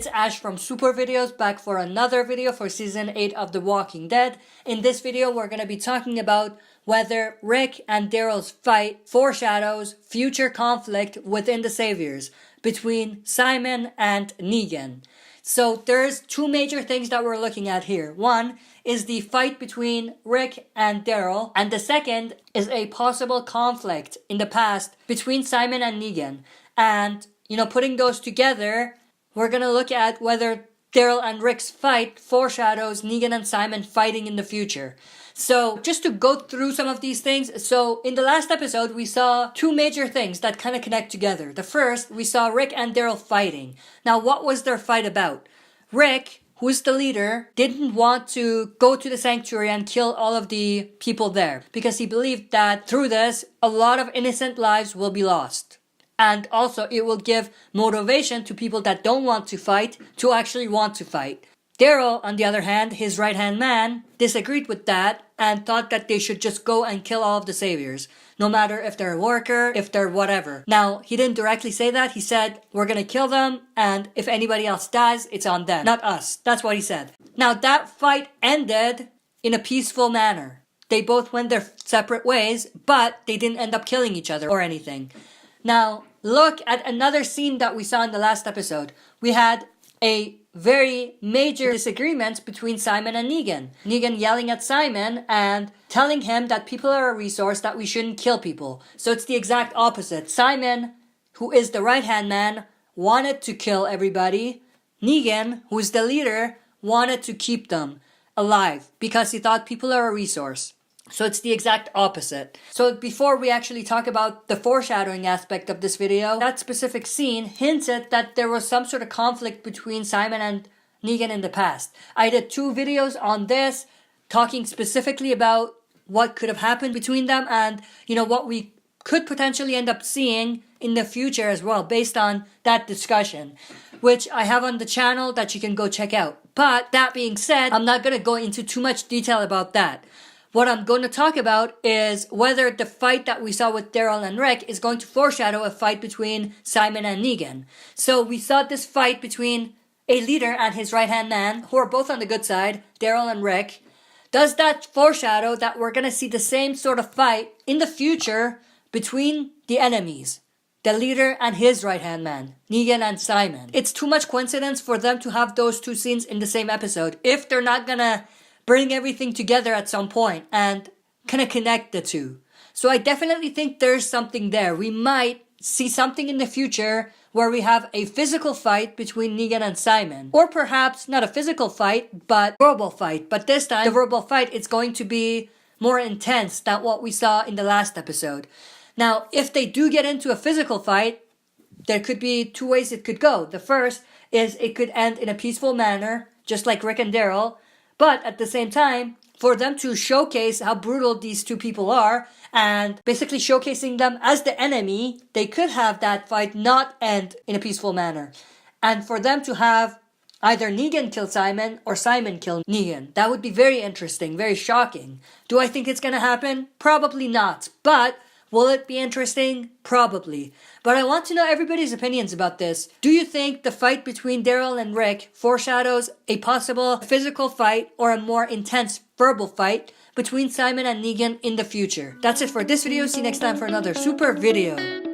It's Ash from Super Videos, back for another video for Season 8 of The Walking Dead. In this video, we're going to be talking about whether Rick and Daryl's fight foreshadows future conflict within the Saviors between Simon and Negan. So there's two major things that we're looking at here. One is the fight between Rick and Daryl, and the second is a possible conflict in the past between Simon and Negan. And, putting those together, we're going to look at whether Daryl and Rick's fight foreshadows Negan and Simon fighting in the future. So just to go through some of these things, so in the last episode we saw two major things that kind of connect together. The first, we saw Rick and Daryl fighting. Now what was their fight about? Rick, who's the leader, didn't want to go to the sanctuary and kill all of the people there because he believed that through this a lot of innocent lives will be lost. And also, it will give motivation to people that don't want to fight to actually want to fight. Daryl, on the other hand, his right-hand man, disagreed with that and thought that they should just go and kill all of the Saviors, no matter if they're a worker, if they're whatever. Now, he didn't directly say that. He said, we're gonna kill them, and if anybody else dies, it's on them, not us. That's what he said. Now, that fight ended in a peaceful manner. They both went their separate ways, but they didn't end up killing each other or anything. Now, look at another scene that we saw in the last episode. We had a very major disagreement between Simon and Negan. Negan yelling at Simon and telling him that people are a resource, that we shouldn't kill people. So it's the exact opposite. Simon, who is the right-hand man, wanted to kill everybody. Negan, who is the leader, wanted to keep them alive because he thought people are a resource. So it's the exact opposite. So before we actually talk about the foreshadowing aspect of this video, that specific scene hinted that there was some sort of conflict between Simon and Negan in the past. I did 2 videos on this, talking specifically about what could have happened between them and, what we could potentially end up seeing in the future as well, based on that discussion, which I have on the channel that you can go check out. But that being said, I'm not going to go into too much detail about that. What I'm going to talk about is whether the fight that we saw with Daryl and Rick is going to foreshadow a fight between Simon and Negan. So we saw this fight between a leader and his right-hand man, who are both on the good side, Daryl and Rick. Does that foreshadow that we're going to see the same sort of fight in the future between the enemies? The leader and his right-hand man, Negan and Simon. It's too much coincidence for them to have those two scenes in the same episode if they're not going to bring everything together at some point and kind of connect the two. So I definitely think there's something there. We might see something in the future where we have a physical fight between Negan and Simon. Or perhaps not a physical fight, but a verbal fight. But this time, the verbal fight is going to be more intense than what we saw in the last episode. Now, if they do get into a physical fight, there could be 2 ways it could go. The first is it could end in a peaceful manner, just like Rick and Daryl. But at the same time, for them to showcase how brutal these two people are and basically showcasing them as the enemy, they could have that fight not end in a peaceful manner. And for them to have either Negan kill Simon or Simon kill Negan. That would be very interesting, very shocking. Do I think it's going to happen? Probably not. But will it be interesting? Probably. But I want to know everybody's opinions about this. Do you think the fight between Daryl and Rick foreshadows a possible physical fight or a more intense verbal fight between Simon and Negan in the future? That's it for this video. See you next time for another super video.